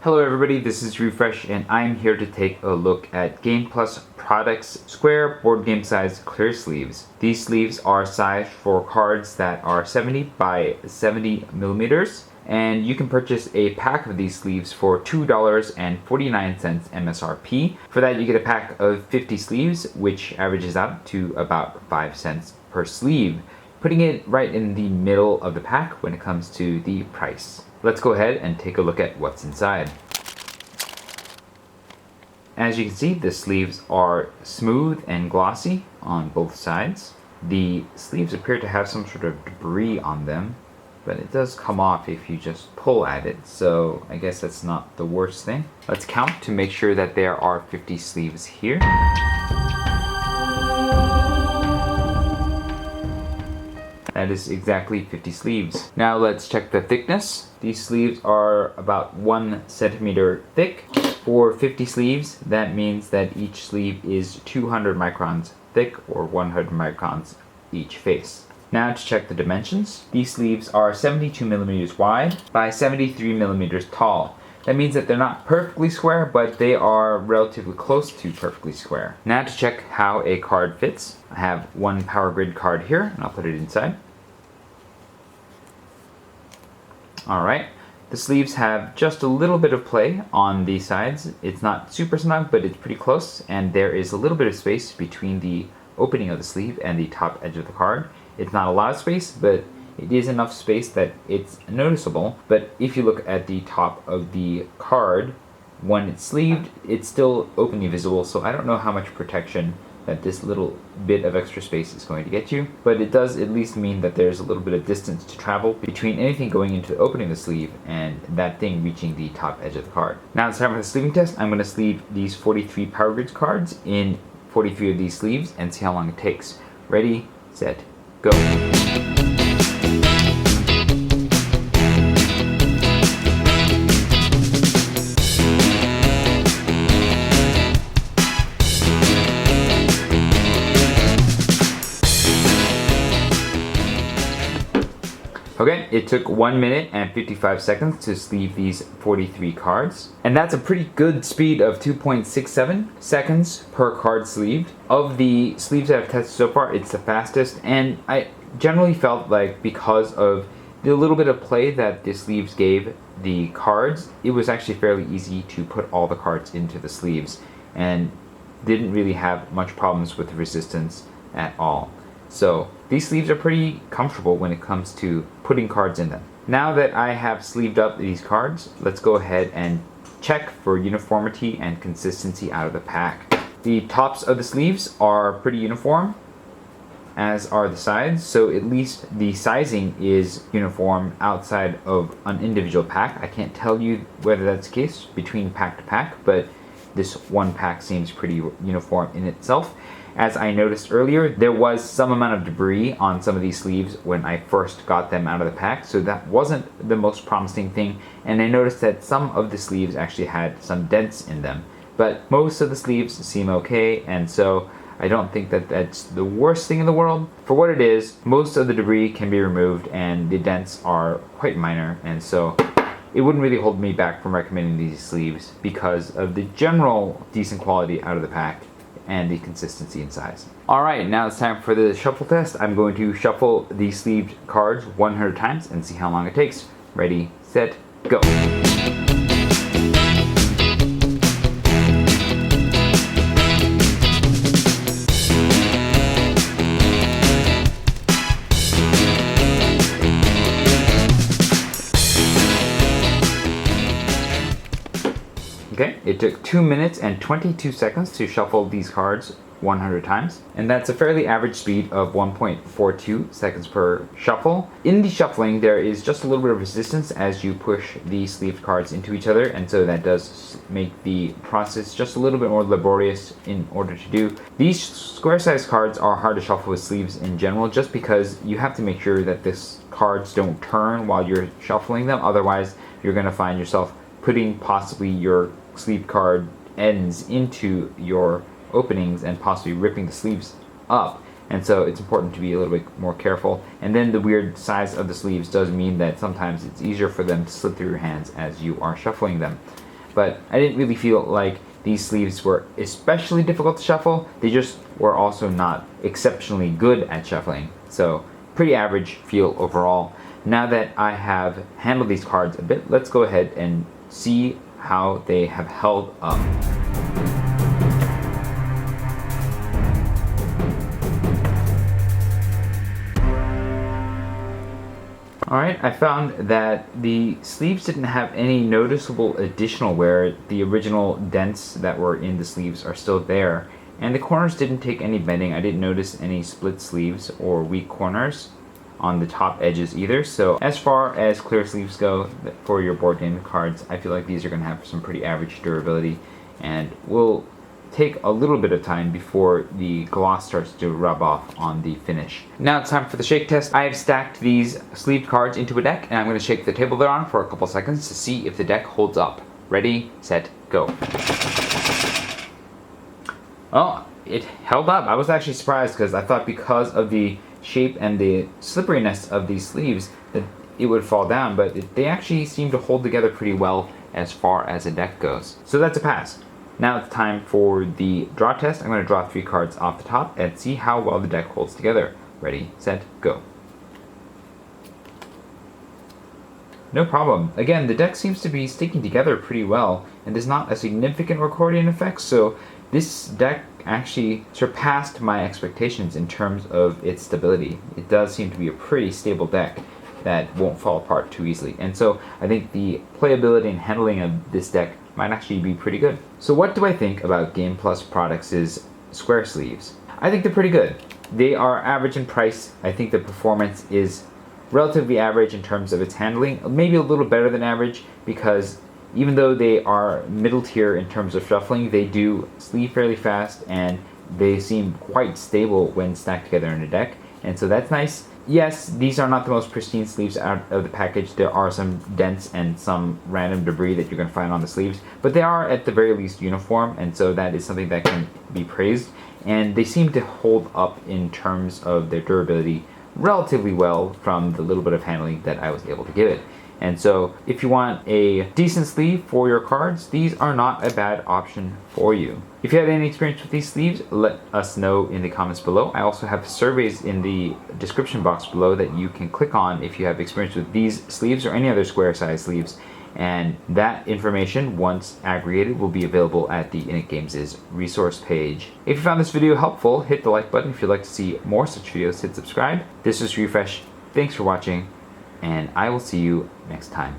Hello everybody, this is Refresh and I'm here to take a look at GamePlus Products square board game size clear sleeves. These sleeves are sized for cards that are 70 by 70 millimeters, and you can purchase a pack of these sleeves for $2.49 MSRP. For that you get a pack of 50 sleeves, which averages out to about 5 cents per sleeve, putting it right in the middle of the pack when it comes to the price. Let's go ahead and take a look at what's inside. As you can see, the sleeves are smooth and glossy on both sides. The sleeves appear to have some sort of debris on them, but it does come off if you just pull at it, so I guess that's not the worst thing. Let's count to make sure that there are 50 sleeves here. That is exactly 50 sleeves. Now let's check the thickness. These sleeves are about 1 centimeter thick. For 50 sleeves, that means that each sleeve is 200 microns thick, or 100 microns each face. Now to check the dimensions. These sleeves are 72 millimeters wide by 73 millimeters tall. That means that they're not perfectly square, but they are relatively close to perfectly square. Now to check how a card fits. I have one Power Grid card here, and I'll put it inside. Alright, the sleeves have just a little bit of play on the sides. It's not super snug, but it's pretty close, and there is a little bit of space between the opening of the sleeve and the top edge of the card. It's not a lot of space, but it is enough space that it's noticeable. But if you look at the top of the card, when it's sleeved, it's still openly visible, so I don't know how much protection that this little bit of extra space is going to get you, but it does at least mean that there's a little bit of distance to travel between anything going into opening the sleeve and that thing reaching the top edge of the card. Now it's time for the sleeving test. I'm going to sleeve these 43 Power Grids cards in 43 of these sleeves and see how long it takes. Ready, set, go. Okay, it took 1 minute and 55 seconds to sleeve these 43 cards. And that's a pretty good speed of 2.67 seconds per card sleeved. Of the sleeves that I've tested so far, it's the fastest, and I generally felt like because of the little bit of play that the sleeves gave the cards, it was actually fairly easy to put all the cards into the sleeves and didn't really have much problems with the resistance at all. So these sleeves are pretty comfortable when it comes to putting cards in them. Now that I have sleeved up these cards, let's go ahead and check for uniformity and consistency out of the pack. The tops of the sleeves are pretty uniform, as are the sides, so at least the sizing is uniform outside of an individual pack. I can't tell you whether that's the case between pack to pack, but this one pack seems pretty uniform in itself. As I noticed earlier, there was some amount of debris on some of these sleeves when I first got them out of the pack, so that wasn't the most promising thing, and I noticed that some of the sleeves actually had some dents in them. But most of the sleeves seem okay, and so I don't think that that's the worst thing in the world. For what it is, most of the debris can be removed, and the dents are quite minor, and so it wouldn't really hold me back from recommending these sleeves because of the general decent quality out of the pack and the consistency in size. Alright, now it's time for the shuffle test. I'm going to shuffle the sleeved cards 100 times and see how long it takes. Ready, set, go. Okay, it took 2 minutes and 22 seconds to shuffle these cards 100 times, and that's a fairly average speed of 1.42 seconds per shuffle. In the shuffling, there is just a little bit of resistance as you push the sleeved cards into each other, and so that does make the process just a little bit more laborious in order to do. These square-sized cards are hard to shuffle with sleeves in general, just because you have to make sure that these cards don't turn while you're shuffling them. Otherwise, you're going to find yourself putting possibly your sleeve card ends into your openings and possibly ripping the sleeves up. And so it's important to be a little bit more careful. And then the weird size of the sleeves does mean that sometimes it's easier for them to slip through your hands as you are shuffling them. but I didn't really feel like these sleeves were especially difficult to shuffle. They just were also not exceptionally good at shuffling. So pretty average feel overall. Now that I have handled these cards a bit, let's go ahead and see how they have held up. Alright, I found that the sleeves didn't have any noticeable additional wear. The original dents that were in the sleeves are still there. And the corners didn't take any bending. I didn't notice any split sleeves or weak corners on the top edges either. So as far as clear sleeves go for your board game cards, I feel like these are going to have some pretty average durability and will take a little bit of time before the gloss starts to rub off on the finish. Now it's time for the shake test. I have stacked these sleeved cards into a deck, and I'm going to shake the table they're on for a couple seconds to see if the deck holds up. Ready, set, go. Oh, it held up. I was actually surprised because I thought because of the shape and the slipperiness of these sleeves that it would fall down, but they actually seem to hold together pretty well as far as the deck goes. So that's a pass. Now it's time for the draw test. I'm going to draw 3 cards off the top and see how well the deck holds together. Ready, set, go. No problem. Again, the deck seems to be sticking together pretty well, and there's not a significant accordion effect, so this deck actually surpassed my expectations in terms of its stability. It does seem to be a pretty stable deck that won't fall apart too easily, and so I think the playability and handling of this deck might actually be pretty good. So what do I think about GamePlus Products' square sleeves? I think they're pretty good. They are average in price. I think the performance is relatively average in terms of its handling, maybe a little better than average, because even though they are middle tier in terms of shuffling, they do sleeve fairly fast and they seem quite stable when stacked together in a deck, and so that's nice. Yes, these are not the most pristine sleeves out of the package. There are some dents and some random debris that you're going to find on the sleeves, but they are at the very least uniform, and so that is something that can be praised. And they seem to hold up in terms of their durability relatively well from the little bit of handling that I was able to give it. And so if you want a decent sleeve for your cards, these are not a bad option for you. If you have any experience with these sleeves, let us know in the comments below. I also have surveys in the description box below that you can click on if you have experience with these sleeves or any other square size sleeves. And that information, once aggregated, will be available at the Init Games' resource page. If you found this video helpful, hit the like button. If you'd like to see more such videos, hit subscribe. This is Refresh. Thanks for watching, and I will see you next time.